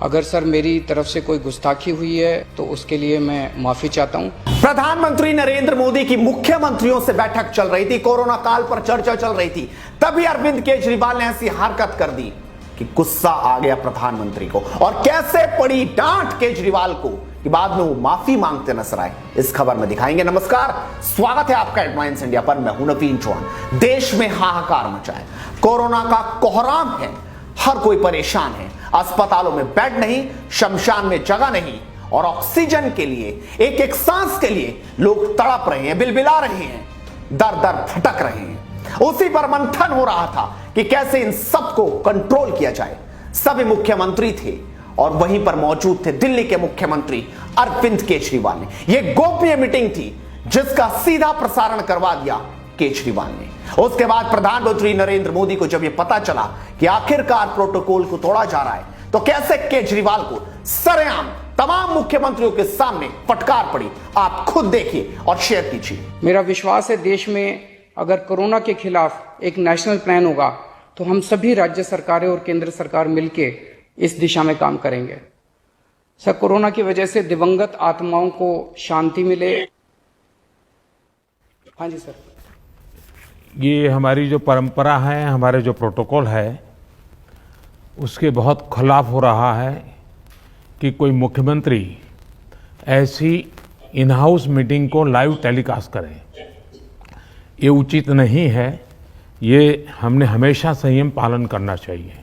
अगर सर मेरी तरफ से कोई गुस्ताखी हुई है तो उसके लिए मैं माफी चाहता हूं। प्रधानमंत्री नरेंद्र मोदी की मुख्यमंत्रियों से बैठक चल रही थी, कोरोना काल पर चर्चा चल रही थी, तभी अरविंद केजरीवाल ने ऐसी हरकत कर दी कि गुस्सा आ गया प्रधानमंत्री को, और कैसे पड़ी डांट केजरीवाल को कि बाद में वो माफी मांगते नजर आए, इस खबर में दिखाएंगे। नमस्कार, स्वागत है आपका हेडलाइंस इंडिया पर। मैं हूं नवीन चौहान। देश में हाहाकार मचा है, कोरोना का कोहराम है, हर कोई परेशान है। अस्पतालों में बेड नहीं, शमशान में जगह नहीं, और ऑक्सीजन के लिए, एक एक सांस के लिए लोग तड़प रहे हैं, बिलबिला रहे हैं, दर दर भटक रहे हैं। उसी पर मंथन हो रहा था कि कैसे इन सबको कंट्रोल किया जाए। सभी मुख्यमंत्री थे और वहीं पर मौजूद थे दिल्ली के मुख्यमंत्री अरविंद केजरीवाल ने। यह गोपनीय मीटिंग थी जिसका सीधा प्रसारण करवा दिया केजरीवाल ने। उसके बाद प्रधानमंत्री नरेंद्र मोदी को जब यह पता चला कि आखिरकार प्रोटोकॉल को तोड़ा जा रहा है, तो कैसे केजरीवाल को सरेआम तमाम मुख्यमंत्रियों के सामने फटकार पड़ी, आप खुद देखिए और शेयर कीजिए। मेरा विश्वास है देश में अगर कोरोना के खिलाफ एक नेशनल प्लान होगा तो हम सभी राज्य सरकारें और केंद्र सरकार मिलकर इस दिशा में काम करेंगे। सर, कोरोना की वजह से दिवंगत आत्माओं को शांति मिले। हाँ जी सर। ये हमारी जो परंपरा है, हमारे जो प्रोटोकॉल है, उसके बहुत खिलाफ हो रहा है कि कोई मुख्यमंत्री ऐसी इन हाउस मीटिंग को लाइव टेलीकास्ट करे। ये उचित नहीं है, ये हमने हमेशा संयम पालन करना चाहिए।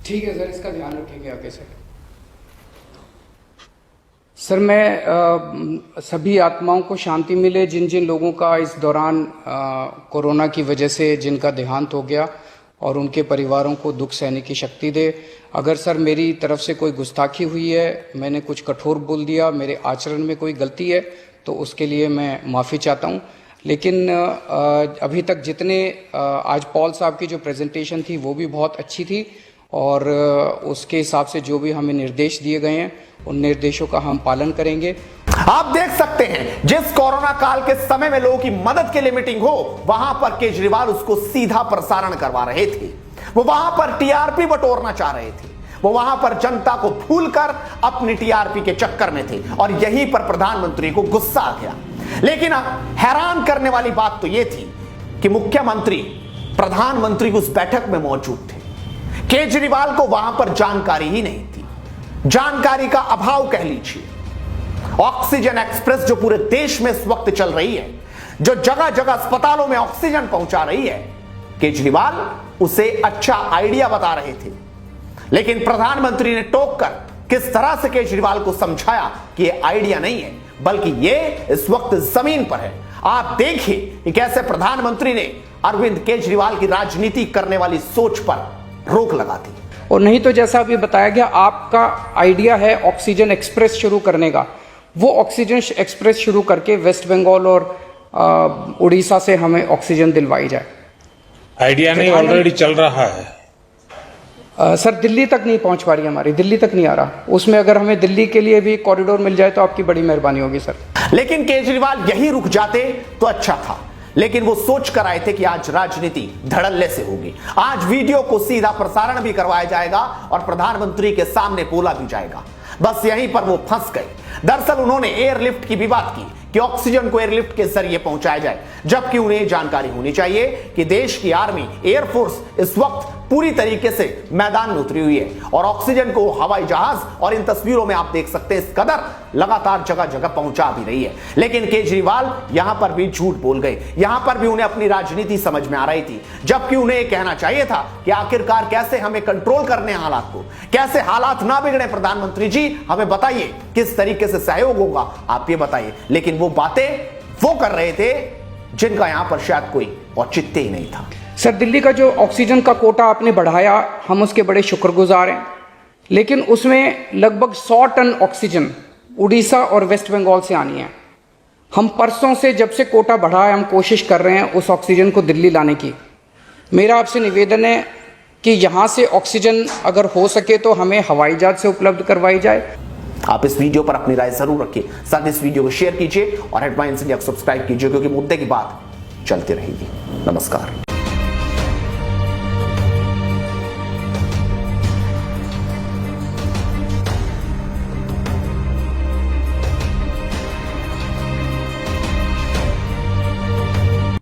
ठीक है सर, इसका ध्यान रखेंगे आगे सर। मैं सभी आत्माओं को शांति मिले, जिन जिन लोगों का इस दौरान कोरोना की वजह से जिनका देहांत हो गया, और उनके परिवारों को दुख सहने की शक्ति दे। अगर सर मेरी तरफ से कोई गुस्ताखी हुई है, मैंने कुछ कठोर बोल दिया, मेरे आचरण में कोई गलती है, तो उसके लिए मैं माफ़ी चाहता हूं। लेकिन अभी तक जितने आज पॉल साहब की जो प्रेजेंटेशन थी वो भी बहुत अच्छी थी, और उसके हिसाब से जो भी हमें निर्देश दिए गए हैं उन निर्देशों का हम पालन करेंगे। आप देख सकते हैं, जिस कोरोना काल के समय में लोगों की मदद के लिए मीटिंग हो, वहां पर केजरीवाल उसको सीधा प्रसारण करवा रहे थे। वो वहां पर टीआरपी बटोरना चाह रहे थे, वो वहां पर जनता को भूलकर अपनी टीआरपी के चक्कर में थे, और यहीं पर प्रधानमंत्री को गुस्सा आ गया। लेकिन हैरान करने वाली बात तो यह थी कि मुख्यमंत्री प्रधानमंत्री उस बैठक में मौजूद थे, केजरीवाल को वहां पर जानकारी ही नहीं थी, जानकारी का अभाव कह लीजिए। ऑक्सीजन एक्सप्रेस जो पूरे देश में इस वक्त चल रही है, जो जगह जगह अस्पतालों में ऑक्सीजन पहुंचा रही है, केजरीवाल उसे अच्छा आइडिया बता रहे थे। लेकिन प्रधानमंत्री ने टोक कर किस तरह से केजरीवाल को समझाया कि यह आइडिया नहीं है, बल्कि यह इस वक्त जमीन पर है। आप देखिए कि कैसे प्रधानमंत्री ने अरविंद केजरीवाल की राजनीति करने वाली सोच पर रोक लगा दी। और नहीं तो जैसा अभी बताया गया, आपका आइडिया है ऑक्सीजन एक्सप्रेस शुरू करने का, वो ऑक्सीजन एक्सप्रेस शुरू करके वेस्ट बंगाल और उड़ीसा से हमें ऑक्सीजन दिलवाई जाए। आइडिया नहीं, ऑलरेडी चल रहा है। सर, दिल्ली तक नहीं पहुंच पा रही, हमारी दिल्ली तक नहीं आ रहा। उसमें अगर हमें दिल्ली के लिए भी कॉरिडोर मिल जाए तो आपकी बड़ी मेहरबानी होगी सर। लेकिन केजरीवाल यही रुक जाते तो अच्छा था, लेकिन वो सोच कर आए थे कि आज राजनीति धड़ल्ले से होगी, आज वीडियो को सीधा प्रसारण भी करवाया जाएगा और प्रधानमंत्री के सामने बोला भी जाएगा। बस यहीं पर वो फंस गए। दरअसल उन्होंने एयरलिफ्ट की भी बात की कि ऑक्सीजन को एयरलिफ्ट के जरिए पहुंचाया जाए, जबकि उन्हें जानकारी होनी चाहिए कि देश की आर्मी, एयरफोर्स इस वक्त पूरी तरीके से मैदान में उतरी हुई है, और ऑक्सीजन को हवाई जहाज, और इन तस्वीरों में आप देख सकते हैं, इस कदर लगातार जगह जगह पहुंचा भी रही है। लेकिन केजरीवाल यहां पर भी झूठ बोल गए, यहां पर भी उन्हें अपनी राजनीति समझ में आ रही थी, जबकि उन्हें यह कहना चाहिए था कि आखिरकार कैसे हमें कंट्रोल करने हालात को, कैसे हालात ना बिगड़े। प्रधानमंत्री जी, हमें बताइए किस तरीके से सहयोग होगा, आप ये बताइए। लेकिन वो बातें वो कर रहे थे जिनका यहां पर शायद कोई औचित्य ही नहीं था। सर, दिल्ली का जो ऑक्सीजन का कोटा आपने बढ़ाया, हम उसके बड़े शुक्रगुजार हैं, लेकिन उसमें लगभग 100 टन ऑक्सीजन उड़ीसा और वेस्ट बंगाल से आनी है। हम परसों से, जब से कोटा बढ़ा है, हम कोशिश कर रहे हैं उस ऑक्सीजन को दिल्ली लाने की। मेरा आपसे निवेदन है कि यहाँ से ऑक्सीजन अगर हो सके तो हमें हवाई जहाज से उपलब्ध करवाई जाए। आप इस वीडियो पर अपनी राय जरूर रखिए, साथ इस वीडियो को शेयर कीजिए और हेडलाइंस इंडिया को सब्सक्राइब कीजिए, क्योंकि मुद्दे की बात चलती रहेगी। नमस्कार।